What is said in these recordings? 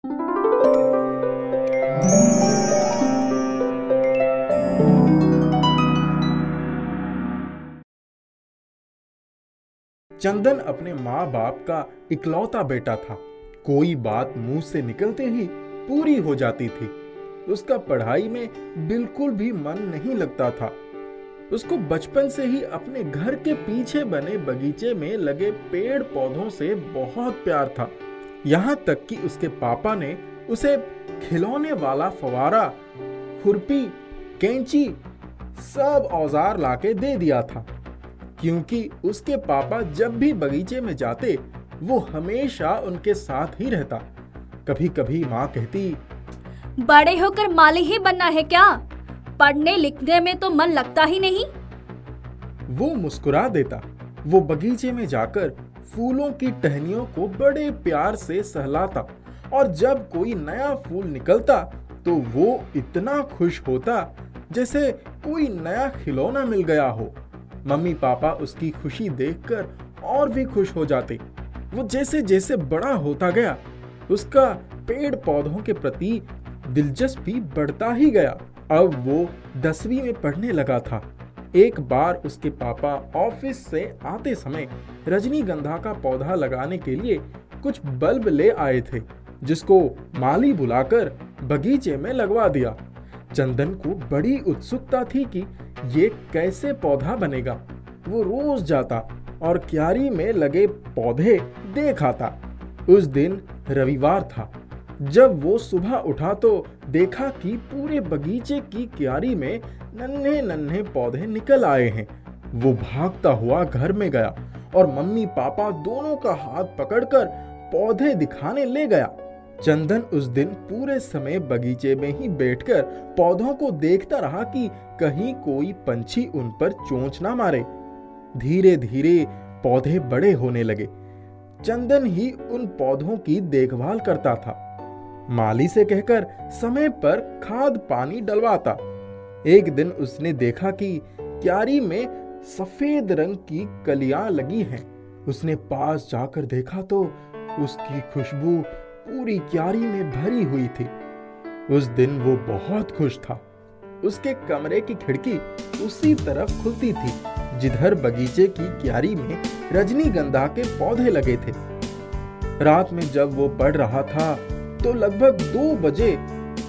चंदन अपने माँ बाप का इकलौता बेटा था। कोई बात मुंह से निकलते ही पूरी हो जाती थी। उसका पढ़ाई में बिल्कुल भी मन नहीं लगता था। उसको बचपन से ही अपने घर के पीछे बने बगीचे में लगे पेड़ पौधों से बहुत प्यार था। यहाँ तक कि उसके पापा ने उसे खिलौने वाला फवारा, खुरपी, कैंची सब औजार लाके दे दिया था, क्योंकि उसके पापा जब भी बगीचे में जाते वो हमेशा उनके साथ ही रहता। कभी कभी माँ कहती, बड़े होकर माली ही बनना है क्या? पढ़ने लिखने में तो मन लगता ही नहीं। वो मुस्कुरा देता। वो बगीचे में जाकर फूलों की टहनियों को बड़े प्यार से सहलाता और जब कोई नया फूल निकलता तो वो इतना खुश होता जैसे कोई नया खिलौना मिल गया हो। मम्मी पापा उसकी खुशी देखकर और भी खुश हो जाते। वो जैसे जैसे बड़ा होता गया उसका पेड़ पौधों के प्रति दिलचस्पी बढ़ता ही गया। अब वो 10वीं में पढ़ने लगा था। एक बार उसके पापा ऑफिस से आते समय रजनीगंधा का पौधा लगाने के लिए कुछ बल्ब ले आए थे, जिसको माली बुलाकर बगीचे में लगवा दिया। चंदन को बड़ी उत्सुकता थी कि ये कैसे पौधा बनेगा। वो रोज जाता और क्यारी में लगे पौधे देख आता। उस दिन रविवार था। जब वो सुबह उठा तो देखा कि पूरे बगीचे की क्यारी में नन्हे नन्हे पौधे निकल आए हैं। वो भागता हुआ घर में गया और मम्मी पापा दोनों का हाथ पकड़कर पौधे दिखाने ले गया। चंदन उस दिन पूरे समय बगीचे में ही बैठकर पौधों को देखता रहा कि कहीं कोई पंछी उन पर चोंच ना मारे। धीरे धीरे पौधे बड़े होने लगे। चंदन ही उन पौधों की देखभाल करता था। माली से कहकर समय पर खाद पानी डलवाता। एक दिन उसने देखा कि क्यारी में सफेद रंग की कलियां लगी हैं। उसने पास जाकर देखा तो उसकी खुशबू पूरी क्यारी में भरी हुई थी। उस दिन वो बहुत खुश था। उसके कमरे की खिड़की उसी तरफ खुलती थी जिधर बगीचे की क्यारी में रजनीगंधा के पौधे लगे थे। रात में जब वो पढ़ रहा था तो लगभग 2 बजे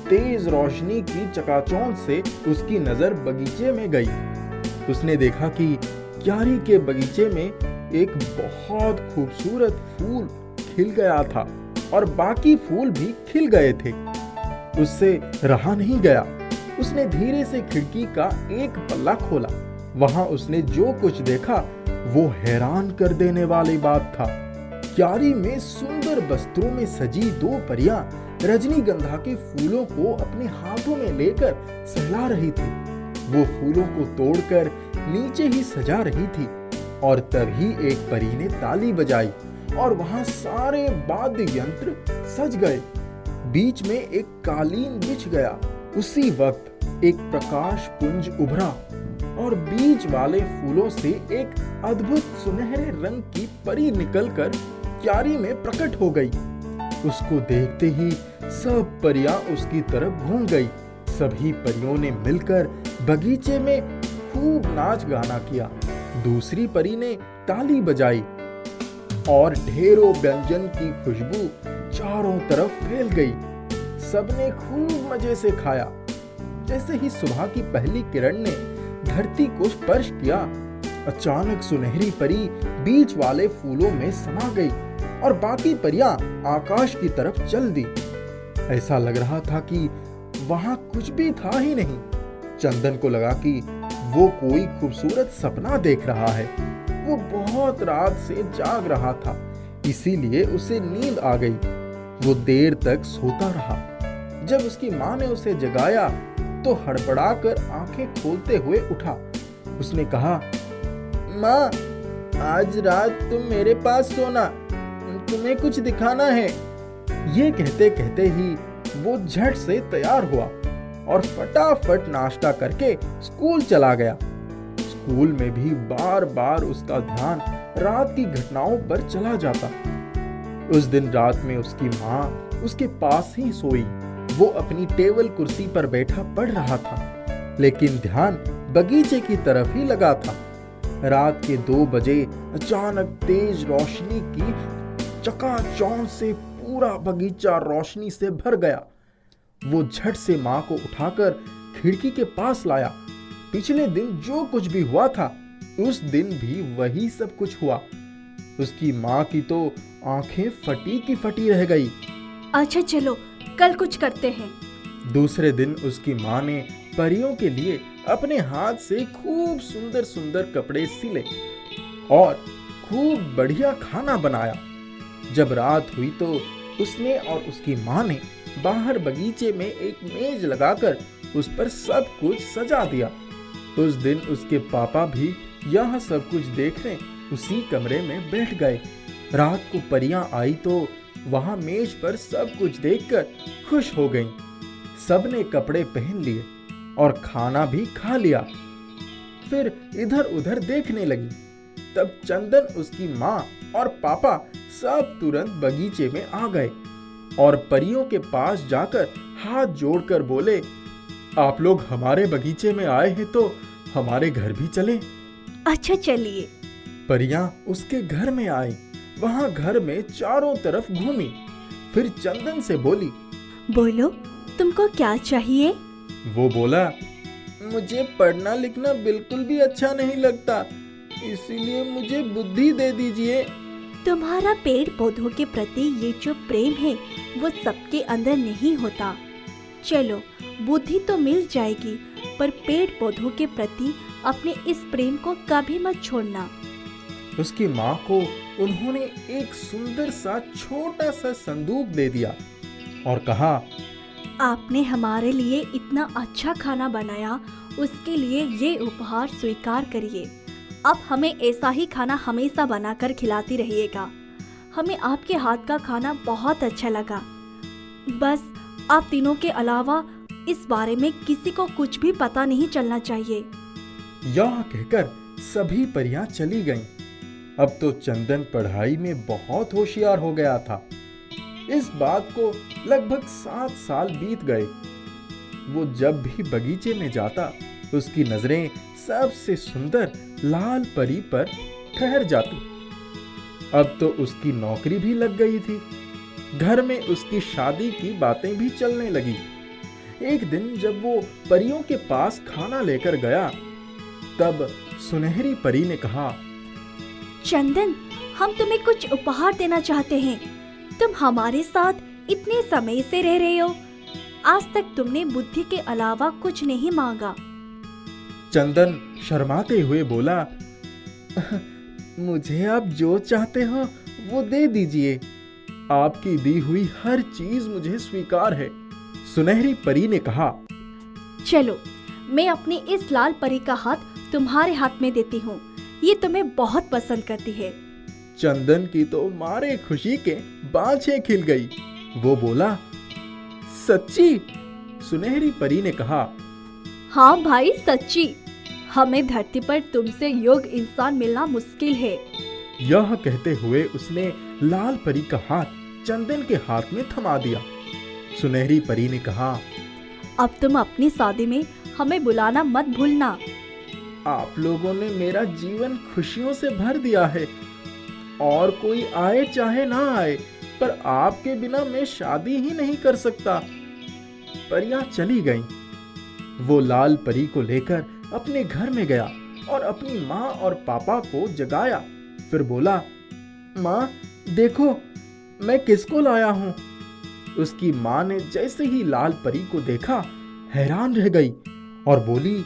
तेज रोशनी की चकाचौंध से उसकी नजर बगीचे में गई। उसने देखा कि क्यारी के बगीचे में एक बहुत खूबसूरत फूल खिल गया था और बाकी फूल भी खिल गए थे। उससे रहा नहीं गया। उसने धीरे से खिड़की का एक पल्ला खोला। वहां उसने जो कुछ देखा वो हैरान कर देने वाली बात था। क्यारी में सुंदर वस्त्रों में सजी 2 परियां रजनीगंधा के फूलों को अपने हाथों में लेकर सहला रही थी। वो फूलों को तोड़कर नीचे ही सजा रही थी और तभी एक परी ने ताली बजाई और वहां सारे वाद्य यंत्र सज गए। बीच में एक कालीन बिछ गया। उसी वक्त एक प्रकाश पुंज उभरा और बीच वाले फूलों से एक अद्भुत सुनहरे रंग की परी निकलकर क्यारी में प्रकट हो गई। उसको देखते ही सब परियां उसकी तरफ घूम गई। सभी परियों ने मिलकर बगीचे में खूब नाच गाना किया। दूसरी परी ने ताली बजाई और ढेरों व्यंजन की खुशबू चारों तरफ फैल गई। सबने खूब मजे से खाया। जैसे ही सुबह की पहली किरण ने धरती को स्पर्श किया, अचानक सुनहरी परी बीच वाले फूलों में समा गई और बाकी परियां आकाश की तरफ चल दी। ऐसा लग रहा था कि वहां कुछ भी था ही नहीं। चंदन को लगा कि वो कोई खूबसूरत सपना देख रहा है। वो बहुत रात से जाग रहा था, इसीलिए उसे नींद आ गई। वो देर तक सोता रहा। जब उसकी माँ ने उसे जगाया तो हड़बड़ाकर आंखें खोलते हुए उठा। उसने कहा, माँ, आज रात तुम मेरे पास सोना, तुम्हें कुछ दिखाना है। ये कहते कहते ही वो झट से तैयार हुआ और फटाफट नाश्ता करके स्कूल चला गया। स्कूल में भी बार बार उसका ध्यान रात की घटनाओं पर चला जाता। उस दिन रात में उसकी माँ उसके पास ही सोई। वो अपनी टेबल कुर्सी पर बैठा पढ़ रहा था, लेकिन ध्यान बगीचे की तरफ ही लगा था। रात के 2 बजे अचानक तेज रोशनी की चकाचौंध से पूरा बगीचा रोशनी से भर गया। वो झट से माँ को उठाकर खिड़की के पास लाया। पिछले दिन जो कुछ भी हुआ था, उस दिन भी वही सब कुछ हुआ। उसकी माँ की तो आंखें फटी की फटी रह गई। अच्छा चलो, कल कुछ करते हैं। दूसरे दिन उसकी माँ ने परियों के लिए अपने हाथ से खूब सुंदर सुंदर कपड़े सिले और खूब बढ़िया खाना बनाया। जब रात हुई तो उसने और उसकी माँ ने बाहर बगीचे में एक मेज लगाकर उस पर सब कुछ सजा दिया। उस दिन उसके पापा भी यह सब कुछ देखने उसी कमरे में बैठ गए। रात को परियां आई तो वहां मेज पर सब कुछ देखकर खुश हो गईं। सबने कपड़े पहन लिए और खाना भी खा लिया। फिर इधर उधर देखने लगी। तब चंदन, उसकी माँ और पापा सब तुरंत बगीचे में आ गए और परियों के पास जाकर हाथ जोड़कर बोले, आप लोग हमारे बगीचे में आए हैं तो हमारे घर भी चलें। अच्छा चलिए। परियां उसके घर में आई। वहां घर में चारों तरफ घूमी। फिर चंदन से बोली, बोलो तुमको क्या चाहिए? वो बोला, मुझे पढ़ना लिखना बिल्कुल भी अच्छा नहीं लगता, इसीलिए मुझे बुद्धि दे दीजिए। तुम्हारा पेड़ पौधों के प्रति ये जो प्रेम है वो सबके अंदर नहीं होता। चलो, बुद्धि तो मिल जाएगी, पर पेड़ पौधों के प्रति अपने इस प्रेम को कभी मत छोड़ना। उसकी माँ को उन्होंने एक सुंदर सा छोटा सा संदूक दे दिया और कहा, आपने हमारे लिए इतना अच्छा खाना बनाया, उसके लिए ये उपहार स्वीकार करिए। अब हमें ऐसा ही खाना हमेशा बनाकर खिलाती रहिएगा। हमें आपके हाथ का खाना बहुत अच्छा लगा। बस आप तीनों के अलावा इस बारे में किसी को कुछ भी पता नहीं चलना चाहिए। यह कहकर सभी परियां चली गईं। अब तो चंदन पढ़ाई में बहुत होशियार हो गया था। इस बात को लगभग 7 साल बीत गए। वो जब भी बगीचे में जाता, उसकी नजरें सबसे सुंदर लाल परी पर ठहर जाती। अब तो उसकी नौकरी भी लग गई थी। घर में उसकी शादी की बातें भी चलने लगी। एक दिन जब वो परियों के पास खाना लेकर गया, तब सुनहरी परी ने कहा, चंदन, हम तुम्हें कुछ उपहार देना चाहते हैं। तुम हमारे साथ इतने समय से रह रहे हो, आज तक तुमने बुद्धि के अलावा कुछ नहीं मांगा। चंदन शर्माते हुए बोला, मुझे आप जो चाहते हो वो दे दीजिए। आपकी दी हुई हर चीज मुझे स्वीकार है। सुनहरी परी ने कहा, चलो, मैं अपनी इस लाल परी का हाथ तुम्हारे हाथ में देती हूँ। ये तुम्हें बहुत पसंद करती है। चंदन की तो मारे खुशी के बाँछें खिल गई। वो बोला, सच्ची? सुनहरी परी ने कहा, हाँ भाई, सच्ची। हमें धरती पर तुमसे योग्य इंसान मिलना मुश्किल है। यह कहते हुए उसने लाल परी का हाथ चंदन के हाथ में थमा दिया। सुनहरी परी ने कहा, अब तुम अपनी शादी में हमें बुलाना मत भूलना। आप लोगों ने मेरा जीवन खुशियों से भर दिया है। और कोई आए चाहे ना आए, पर आपके बिना मैं शादी ही नहीं कर सकता। परियां चली गईं। वो लाल परी को लेकर अपने घर में गया और अपनी माँ और पापा को जगाया। फिर बोला, माँ देखो मैं किसको लाया हूँ। उसकी माँ ने जैसे ही लाल परी को देखा, हैरान रह गई और बोली,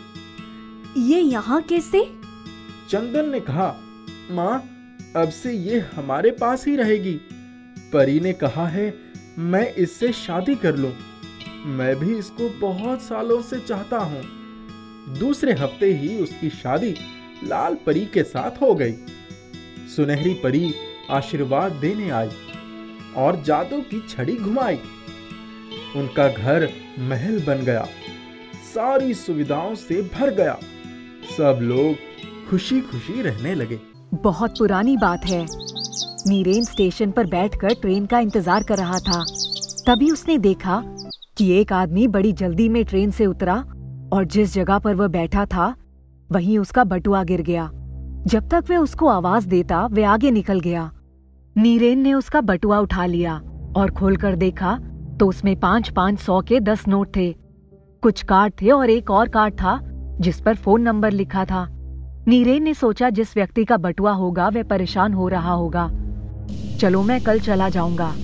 ये यहाँ कैसे? चंदन ने कहा, माँ अब से ये हमारे पास ही रहेगी। परी ने कहा है मैं इससे शादी कर लूं। मैं भी इसको बहुत सालों से चाहता हूँ। दूसरे हफ्ते ही उसकी शादी लाल परी के साथ हो गई। सुनहरी परी आशीर्वाद देने आई और जादू की छड़ी घुमाई। उनका घर महल बन गया, सारी सुविधाओं से भर गया। सब लोग खुशी खुशी रहने लगे। बहुत पुरानी बात है। नीरेन स्टेशन पर बैठकर ट्रेन का इंतजार कर रहा था। तभी उसने देखा कि एक आदमी बड़ी जल्दी में ट्रेन से उतरा और जिस जगह पर वह बैठा था वहीं उसका बटुआ गिर गया। जब तक वह उसको आवाज देता वह आगे निकल गया। नीरेन ने उसका बटुआ उठा लिया और खोलकर देखा तो उसमें 5-5 100 के 10 नोट थे। कुछ कार्ड थे और एक और कार्ड था जिस पर फोन नंबर लिखा था। नीरेन ने सोचा जिस व्यक्ति का बटुआ होगा वह परेशान हो रहा होगा। चलो मैं कल चला जाऊंगा,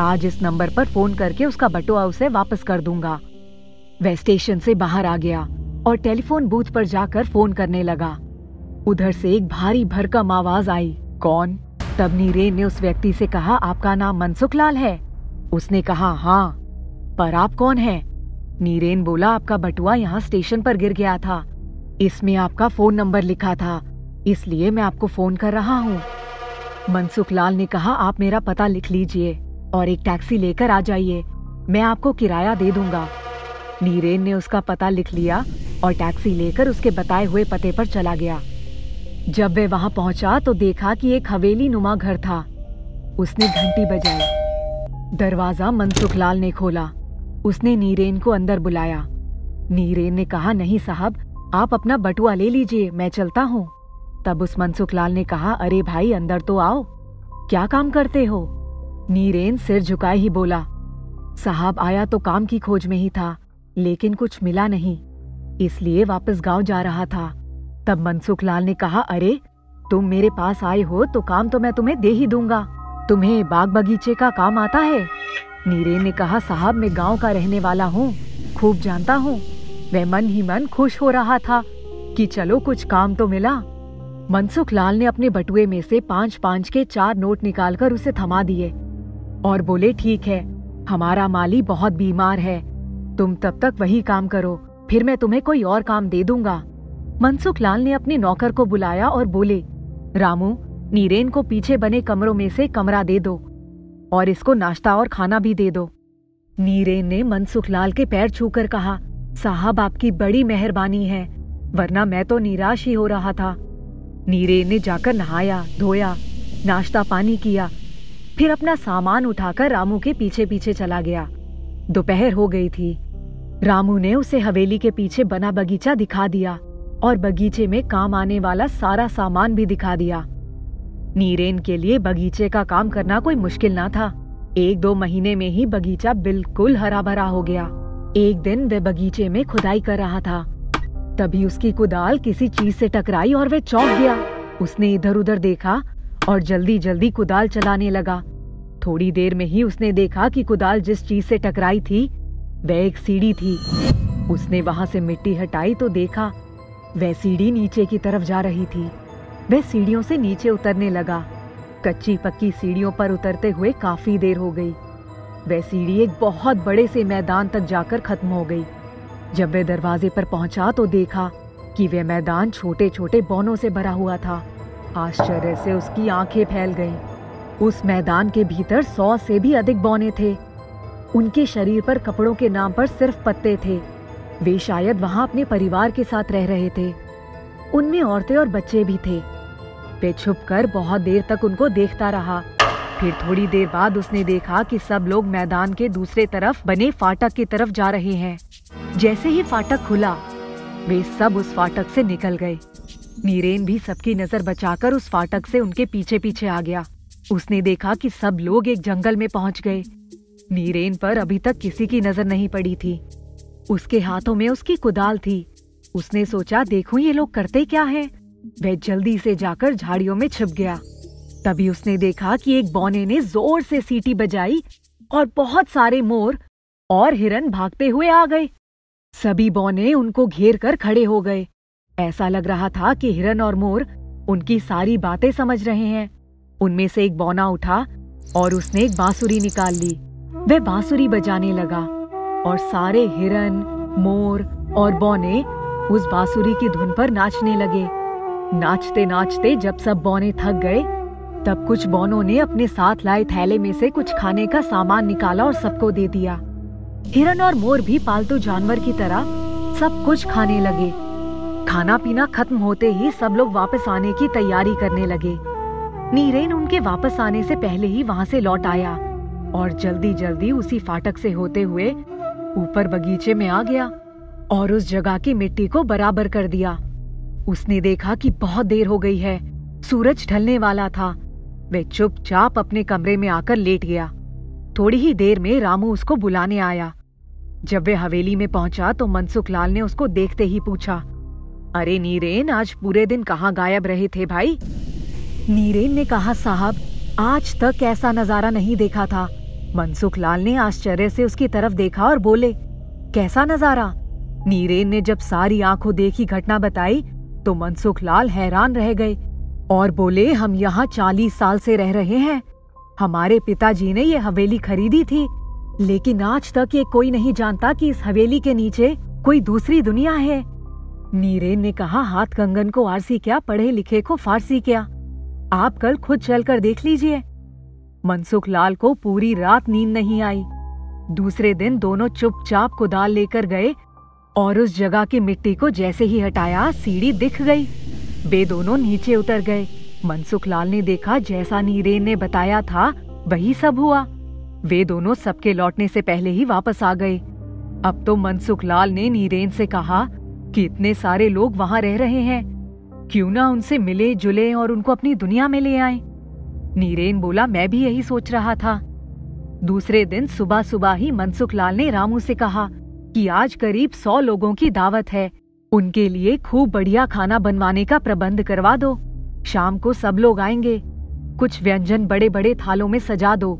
आज इस नंबर पर फोन करके उसका बटुआ उसे वापस कर दूंगा। वह स्टेशन से बाहर आ गया और टेलीफोन बूथ पर जाकर फोन करने लगा। उधर से एक भारी भरकम आवाज आई, कौन? तब नीरेन ने उस व्यक्ति से कहा, आपका नाम मनसुख लाल है? उसने कहा, हाँ, पर आप कौन हैं? नीरेन बोला, आपका बटुआ यहाँ स्टेशन पर गिर गया था, इसमें आपका फोन नंबर लिखा था, इसलिए मैं आपको फोन कर रहा हूँ। मनसुख लाल ने कहा, आप मेरा पता लिख लीजिए और एक टैक्सी लेकर आ जाइए, मैं आपको किराया दे दूंगा। नीरेन ने उसका पता लिख लिया और टैक्सी लेकर उसके बताए हुए पते पर चला गया। जब वह वहां पहुंचा तो देखा कि एक हवेली नुमा घर था। उसने घंटी बजाई। दरवाजा मनसुख लाल ने खोला। उसने नीरेन को अंदर बुलाया। नीरेन ने कहा, नहीं साहब, आप अपना बटुआ ले लीजिए, मैं चलता हूँ। तब उस मनसुख लाल ने कहा, अरे भाई अंदर तो आओ, क्या काम करते हो? नीरेन सिर झुकाए ही बोला, साहब आया तो काम की खोज में ही था, लेकिन कुछ मिला नहीं, इसलिए वापस गांव जा रहा था। तब मनसुख लाल ने कहा, अरे तुम मेरे पास आए हो तो काम तो मैं तुम्हें दे ही दूंगा, तुम्हें बाग बगीचे का काम आता है? नीरेन ने कहा, साहब मैं गांव का रहने वाला हूँ, खूब जानता हूँ। वह मन ही मन खुश हो रहा था कि चलो कुछ काम तो मिला। मनसुख लाल ने अपने बटुए में से 5-5 के 4 नोट निकालकर उसे थमा दिए और बोले, ठीक है, हमारा माली बहुत बीमार है, तुम तब तक वही काम करो, फिर मैं तुम्हें कोई और काम दे दूंगा। मनसुख लाल ने अपने नौकर को बुलाया और बोले, रामू, नीरेन को पीछे बने कमरों में से कमरा दे दो और इसको नाश्ता और खाना भी दे दो। नीरेन ने मनसुख लाल के पैर छूकर कहा, साहब आपकी बड़ी मेहरबानी है, वरना मैं तो निराश ही हो रहा था। नीरेन ने जाकर नहाया धोया, नाश्ता पानी किया, फिर अपना सामान उठाकर रामू के पीछे पीछे चला गया। दोपहर हो गई थी। रामू ने उसे हवेली के पीछे बना बगीचा दिखा दिया और बगीचे में काम आने वाला सारा सामान भी दिखा दिया। नीरेन के लिए बगीचे का काम करना कोई मुश्किल ना था। 1-2 महीने में ही बगीचा बिल्कुल हरा भरा हो गया। एक दिन वह बगीचे में खुदाई कर रहा था, तभी उसकी कुदाल किसी चीज से टकराई और वह चौंक गया। उसने इधर उधर देखा और जल्दी जल्दी कुदाल चलाने लगा। थोड़ी देर में ही उसने देखा कि कुदाल जिस चीज से टकराई थी वह एक सीढ़ी थी। उसने वहां से मिट्टी हटाई तो देखा वह सीढ़ी नीचे की तरफ जा रही थी। वह सीढ़ियों से नीचे उतरने लगा। कच्ची पक्की सीढ़ियों पर उतरते हुए काफी देर हो गई। वह सीढ़ी एक बहुत बड़े से मैदान तक जाकर खत्म हो गई। जब वह दरवाजे पर पहुंचा तो देखा कि वह मैदान छोटे छोटे बौनों से भरा हुआ था। आश्चर्य से उसकी आंखें फैल गईं। उस मैदान के भीतर 100 से भी अधिक बौने थे। उनके शरीर पर कपड़ों के नाम पर सिर्फ पत्ते थे। वे शायद वहां अपने परिवार के साथ रह रहे थे। उनमें औरतें और बच्चे भी थे। वे छुपकर बहुत देर तक उनको देखता रहा। फिर थोड़ी देर बाद उसने देखा कि सब लोग मैदान के दूसरे तरफ बने फाटक की तरफ जा रहे हैं। जैसे ही फाटक खुला वे सब उस फाटक से निकल गए। नीरेन भी सबकी नजर बचाकर उस फाटक से उनके पीछे पीछे आ गया। उसने देखा कि सब लोग एक जंगल में पहुंच गए। नीरेन पर अभी तक किसी की नजर नहीं पड़ी थी। उसके हाथों में उसकी कुदाल थी। उसने सोचा, देखूं ये लोग करते क्या हैं। वह जल्दी से जाकर झाड़ियों में छिप गया। तभी उसने देखा कि एक बौने ने जोर से सीटी बजाई और बहुत सारे मोर और हिरन भागते हुए आ गए। सभी बौने उनको घेर कर खड़े हो गए। ऐसा लग रहा था कि हिरन और मोर उनकी सारी बातें समझ रहे हैं। उनमें से एक बौना उठा और उसने एक बांसुरी निकाल ली। वह बांसुरी बजाने लगा और सारे हिरन, मोर और बौने उस बांसुरी की धुन पर नाचने लगे। नाचते नाचते जब सब बौने थक गए तब कुछ बौनों ने अपने साथ लाए थैले में से कुछ खाने का सामान निकाला और सबको दे दिया। हिरन और मोर भी पालतू जानवर की तरह सब कुछ खाने लगे। खाना पीना खत्म होते ही सब लोग वापस आने की तैयारी करने लगे। नीरेन उनके वापस आने से पहले ही वहां से लौट आया। और जल्दी जल्दी उसी फाटक से होते हुए ऊपर बगीचे में आ गया और उस जगह की मिट्टी को बराबर कर दिया। उसने देखा कि बहुत देर हो गई है, सूरज ढलने वाला था। वह चुपचाप अपने कमरे में आकर लेट गया। थोड़ी ही देर में रामू उसको बुलाने आया। जब वह हवेली में पहुंचा तो मनसुख लाल ने उसको देखते ही पूछा, अरे नीरेन, आज पूरे दिन कहाँ गायब रहे थे भाई? नीरेन ने कहा, साहब आज तक ऐसा नजारा नहीं देखा था। मनसुख लाल ने आश्चर्य से उसकी तरफ देखा और बोले, कैसा नजारा? नीरेन ने जब सारी आंखों देखी घटना बताई तो मनसुख लाल हैरान रह गए और बोले, हम यहाँ 40 साल से रह रहे हैं। हमारे पिताजी ने ये हवेली खरीदी थी, लेकिन आज तक ये कोई नहीं जानता कि इस हवेली के नीचे कोई दूसरी दुनिया है। नीरेन ने कहा, हाथ कंगन को आरसी क्या, पढ़े लिखे को फारसी क्या। आप कल खुद चलकर देख लीजिए। मनसुख लाल को पूरी रात नींद नहीं आई। दूसरे दिन दोनों चुपचाप कुदाल लेकर गए और उस जगह की मिट्टी को जैसे ही हटाया सीढ़ी दिख गई। वे दोनों नीचे उतर गए। मनसुख लाल ने देखा जैसा नीरेन ने बताया था वही सब हुआ। वे दोनों सबके लौटने से पहले ही वापस आ गए। अब तो मनसुख लाल ने नीरेन से कहा कि इतने सारे लोग वहां रह रहे हैं, क्यों ना उनसे मिले जुले और उनको अपनी दुनिया में ले आए। नीरेन बोला, मैं भी यही सोच रहा था। दूसरे दिन सुबह सुबह ही मनसुख लाल ने रामू से कहा कि आज करीब 100 लोगों की दावत है, उनके लिए खूब बढ़िया खाना बनवाने का प्रबंध करवा दो। शाम को सब लोग आएंगे। कुछ व्यंजन बड़े बड़े थालों में सजा दो।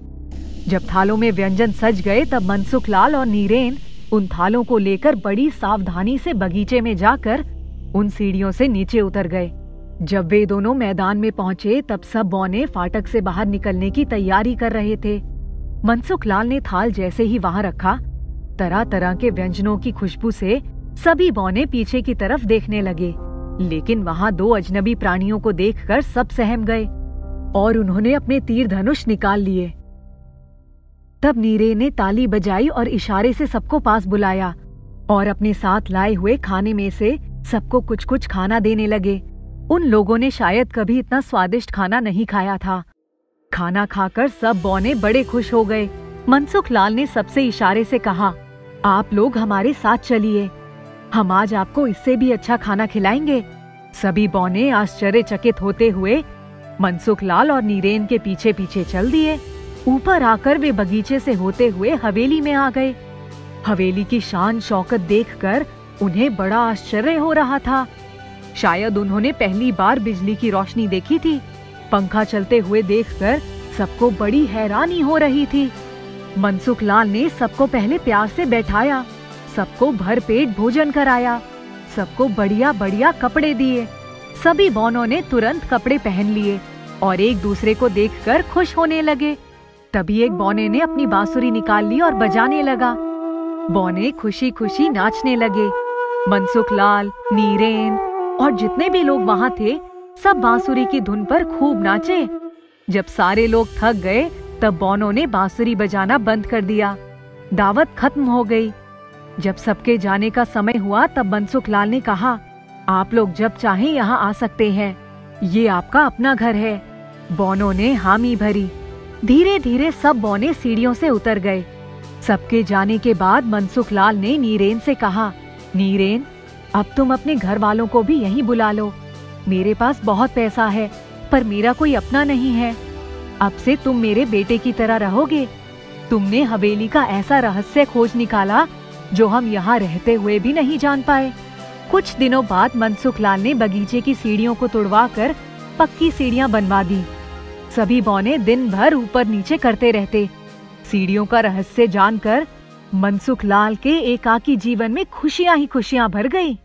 जब थालों में व्यंजन सज गए तब मनसुख लाल और नीरेन उन थालों को लेकर बड़ी सावधानी से बगीचे में जाकर उन सीढ़ियों से नीचे उतर गए। जब वे दोनों मैदान में पहुंचे तब सब बौने फाटक से बाहर निकलने की तैयारी कर रहे थे। मनसुख लाल ने थाल जैसे ही वहां रखा, तरह तरह के व्यंजनों की खुशबू से सभी बौने पीछे की तरफ देखने लगे, लेकिन वहां 2 अजनबी प्राणियों को देखकर सब सहम गए और उन्होंने अपने तीर धनुष निकाल लिए। तब नीरेन ने ताली बजाई और इशारे से सबको पास बुलाया और अपने साथ लाए हुए खाने में से सबको कुछ कुछ खाना देने लगे। उन लोगों ने शायद कभी इतना स्वादिष्ट खाना नहीं खाया था। खाना खाकर सब बौने बड़े खुश हो गए। मनसुख लाल ने सबसे इशारे से कहा, आप लोग हमारे साथ चलिए, हम आज आपको इससे भी अच्छा खाना खिलाएंगे। सभी बौने आश्चर्यचकित होते हुए मनसुख लाल और नीरेन के पीछे पीछे चल दिए। ऊपर आकर वे बगीचे से होते हुए हवेली में आ गए। हवेली की शान शौकत देखकर उन्हें बड़ा आश्चर्य हो रहा था। शायद उन्होंने पहली बार बिजली की रोशनी देखी थी। पंखा चलते हुए देखकर सबको बड़ी हैरानी हो रही थी। मनसुख लाल ने सबको पहले प्यार से बैठाया, सबको भरपेट भोजन कराया, सबको बढ़िया बढ़िया कपड़े दिए। सभी बौनों ने तुरंत कपड़े पहन लिए और एक दूसरे को देखकर खुश होने लगे। तभी एक बौने ने अपनी बांसुरी निकाल ली और बजाने लगा। बौने खुशी खुशी नाचने लगे। मनसुख लाल, नीरेन और जितने भी लोग वहां थे सब बांसुरी की धुन पर खूब नाचे। जब सारे लोग थक गए तब बौनों ने बांसुरी बजाना बंद कर दिया। दावत खत्म हो गई। जब सबके जाने का समय हुआ तब मनसुख लाल ने कहा, आप लोग जब चाहें यहाँ आ सकते हैं, ये आपका अपना घर है। बौनों ने हामी भरी। धीरे धीरे सब बौने सीढ़ियों से उतर गए। सबके जाने के बाद मनसुख लाल ने नीरेन से कहा, नीरेन, अब तुम अपने घर वालों को भी यहीं बुला लो। मेरे पास बहुत पैसा है पर मेरा कोई अपना नहीं है। अब से तुम मेरे बेटे की तरह रहोगे। तुमने हवेली का ऐसा रहस्य खोज निकाला जो हम यहाँ रहते हुए भी नहीं जान पाए। कुछ दिनों बाद मनसुख लाल ने बगीचे की सीढ़ियों को तुड़वाकर पक्की सीढ़ियाँ बनवा दी। सभी बौने दिन भर ऊपर नीचे करते रहते। सीढ़ियों का रहस्य जानकर मनसुख लाल के एकाकी जीवन में खुशियां ही खुशियां भर गई।